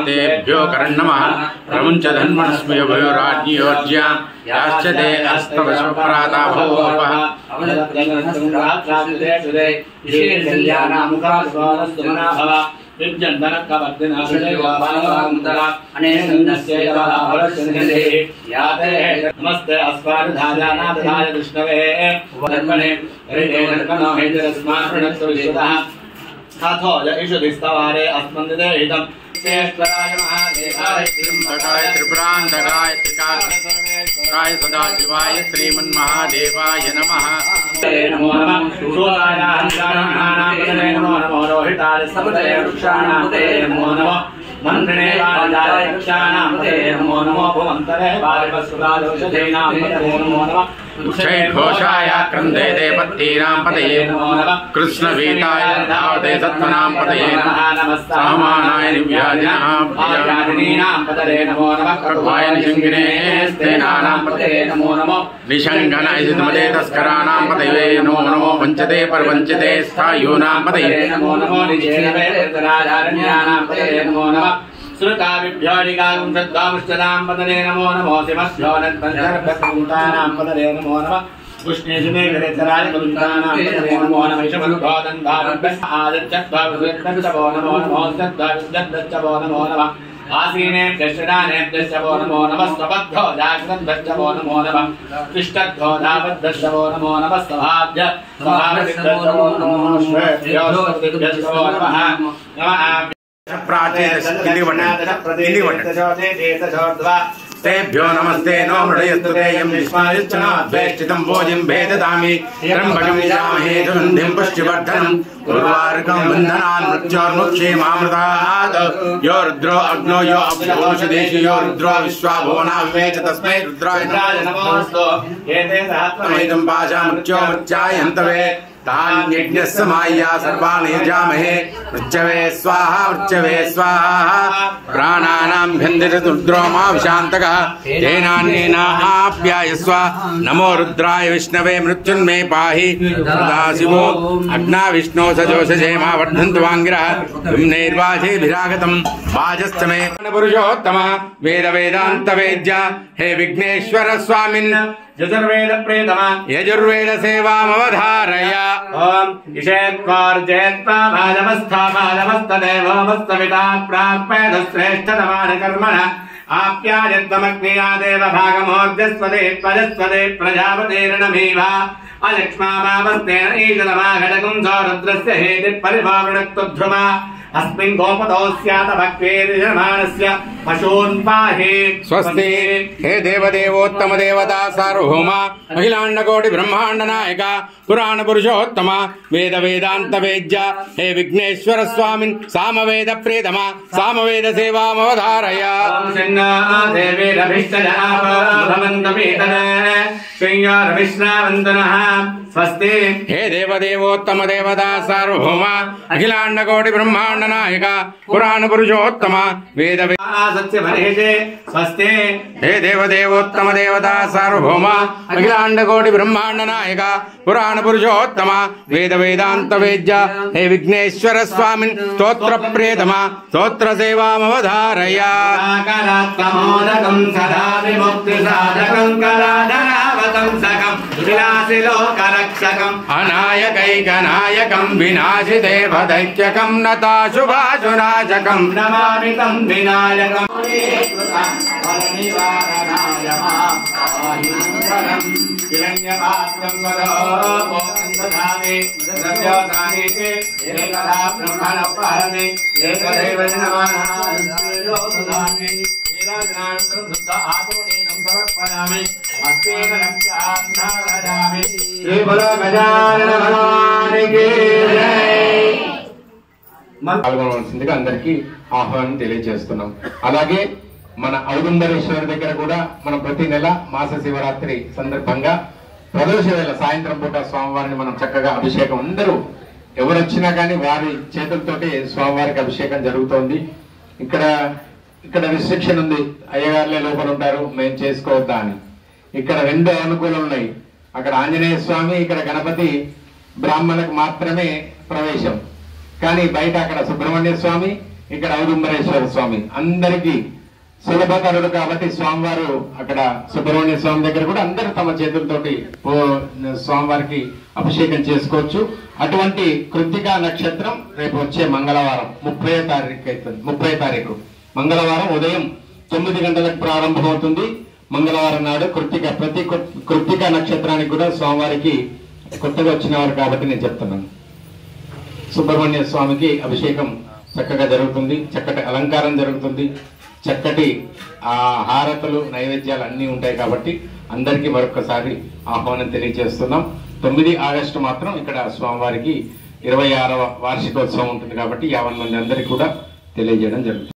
तेभ्यो कर्णमः प्रमुञ्च धन्वनस्मयो भयो राज्ञोज्या याश्चते अस्तवशप्राता भवोपः नमस्ते अस्वाधाय विष्णवे ईश्वरिस्तवारे अस्मन्दिदे महादेवाय त्रिपुरांतकाय त्रिकाय सदाशिवाय श्रीमन्महादेवाय नमः। नमो नमः नमो रोहिताय सबदे वृक्षाणां नमो नमः मंत्रिणे वाजाय वृक्षाणां नमो नमो भवन्तरे वायवस्वदालोषधेनां नमो नमः घोषाय क्रन्दे देवतीनां पतये नमो नमः कृष्णवीताय धावते सत्त्वनां पतये नमः सामानाय निव्याधिनां पतये नमो नमः कर्वाय निशङ्गिने स्तेनानां पतये नमो नमः निशङ्गनाय सिद्धमदे तस्कराणां पतये नमो नमो वञ्चते परवञ्चते स्थायूनां पतये नमो नमो निजेनवे राजारण्यानां पतये नमो नमः श्रुताविभ्योऽधिकागं श्रद्धामुष्टदां पतये नमो नमो शिवस्यो नत्पञ्चरभ्यकुण्ठानां पतये नमो नमः कृष्णेशुने गरेतराय कुण्ठानां पतये नमो नमः शमनुभोदन्धारभ्यः आदित्यत्वाविद्वो नमो नमो सद्वाविद्वो नमो नमः आसीने दशरानेभ्यश्चवो नमो नमः स्वबद्धो जाग्रद्भ्यश्चवो नमो नमः तिष्ठद्धो दावद्भ्यश्चवो नमो नमः स्वभाभ्य स्वभावसिद्धश्चवो नमो श्वेभ्यश्चवो नमः तेभ्यो नमस्ते नो मृडयस्तुते यं विश्वादिच्छनाद्वेष्टितं भोजिं भेददामि त्र्यम्बकं यजामहे सुगन्धिं पुष्टिवर्धनम् उर्वारुकं बन्धनान् मृत्योर्मुक्षेमामृतात् यो रुद्रो अग्नो यो अभ्योषदेशि यो रुद्रो विश्वाभुवनावेच तस्मै रुद्राय नमोऽस्तु एते सहस्रमेदं पाशा मृत्यो मृत्यायन्तवे तान् यज्ञस्य मायया सर्वान् यजामहे मृत्यवे स्वाहा प्राणानां भिन्दितरुद्रो मा विशान्तकः तेनान्येनाप्यायस्व नमो रुद्राय विष्णवे मृत्युन्मे पाहि सदाशिवो अग्ना विष्णो सजोषजे मा वर्धन्तु वाङ्गिरः विम्नेर्वाचेभिरागतं वाजस्तमे पुरुषोत्तम वेदवेदान्तवेद्य हे विघ्नेश्वर स्वामिन् यजुर्वेद प्रेतमा यजुर्वेद सेवामवधारय ओम इषेत्वार्जेत्वा भाजवस्था भाजवस्तदेवोमस्तविता प्राप्येद श्रेष्ठतमान कर्मणः आप्यायत्वमग्निया देव भागमोर्जस्वदे त्वजस्वदे प्रजापतेर्नमीवा अलक्ष्मावावस्तेन ईशतमाघटकं सौरुद्रस्य हेति परिभावृणक्तुध्रुमा अस्मिन् गोपतो स्यात् भक्तेर्यजमानस्य पशून् पाहि स्वस्ति हे देवदेवोत्तम देवता सार्वभौम अखिलाण्डकोटि ब्रह्माण्ड नायक पुराण पुरुषोत्तम वेद वेदांत वेद्य हे विघ्नेश्वर स्वामिन् सामवेद प्रियतम सामवेद सेवामवधारय स्वस्ति हे देवदेवोत्तम देवता सार्वभौम अखिलाण्डकोटि ब्रह्माण्ड नायक पुराण पुरुषोत्तम वेद स्वस्ति हे देवदेवोत्तम देवता सार्वभौम अखिलाण्डकोटि ब्रह्माण्ड नायक पुराण पुरुषोत्तम वेद वेदांत वेद्य हे विघ्नेश्वर स्वामिन् स्तोत्र प्रियतम स्तोत्र सेवामवधारय सदा विमुक्ति साधकं कलाधरावतं सकं विलासि लोकरक्षकं अनायकैकनायकं विनाशिदेवदैत्यकं नताशुभाशुनाशकं नमामि तं विनायकं हिरण्यपात्रं वरो मोहन्दधामे द्रव्योदानेते एकदा ब्रह्मणपहरणे एकदैव नमः शुद्ध आत्मनेनं समर्पयामि हस्तेन रक्षान्धारयामि श्री बोलो गजानन भगवान की जय పాల్గొనవలసిందిగా అందరికీ ఆహ్వానం తెలియజేస్తున్నాం. అలాగే మన ఔదుంబరేశ్వరి దగ్గర కూడా మనం ప్రతి నెల మాస శివరాత్రి సందర్భంగా ప్రదోష వేళ సాయంత్రం పూట స్వామివారిని మనం చక్కగా అభిషేకం అందరూ ఎవరు వచ్చినా కానీ వారి చేతులతోటి స్వామివారికి అభిషేకం జరుగుతోంది. ఇక్కడ ఇక్కడ రిస్ట్రిక్షన్ ఉంది, అయ్యగారులే లోపల ఉంటారు, మేము చేసుకోవద్దా అని. ఇక్కడ 2 అనుకూలం ఉన్నాయి. అక్కడ ఆంజనేయ స్వామి, ఇక్కడ గణపతి బ్రాహ్మణులకు మాత్రమే ప్రవేశం. కానీ బయట అక్కడ సుబ్రహ్మణ్య స్వామి, ఇక్కడ ఔదుంబరేశ్వర స్వామి అందరికీ సులభతరుడు కాబట్టి స్వామివారు అక్కడ సుబ్రహ్మణ్య స్వామి దగ్గర కూడా అందరూ తమ చేతులతోటి స్వామివారికి అభిషేకం చేసుకోవచ్చు. అటువంటి కృత్తికా నక్షత్రం రేపు వచ్చే మంగళవారం 30వ తారీఖు మంగళవారం ఉదయం 9 గంటలకు ప్రారంభమవుతుంది. మంగళవారం నాడు ప్రతి కృత్తికా నక్షత్రానికి కూడా స్వామివారికి కొత్తగా వచ్చినవారు కాబట్టి నేను చెప్తున్నాను, సుబ్రహ్మణ్య స్వామికి అభిషేకం చక్కగా జరుగుతుంది, చక్కటి అలంకారం జరుగుతుంది, చక్కటి హారతులు నైవేద్యాలు అన్నీ ఉంటాయి. కాబట్టి అందరికీ మరొకసారి ఆహ్వానం తెలియజేస్తున్నాం. 9 ఆగస్టు మాత్రం ఇక్కడ స్వామివారికి 26వ వార్షికోత్సవం ఉంటుంది కాబట్టి 50 మంది అందరికీ కూడా తెలియజేయడం జరుగుతుంది.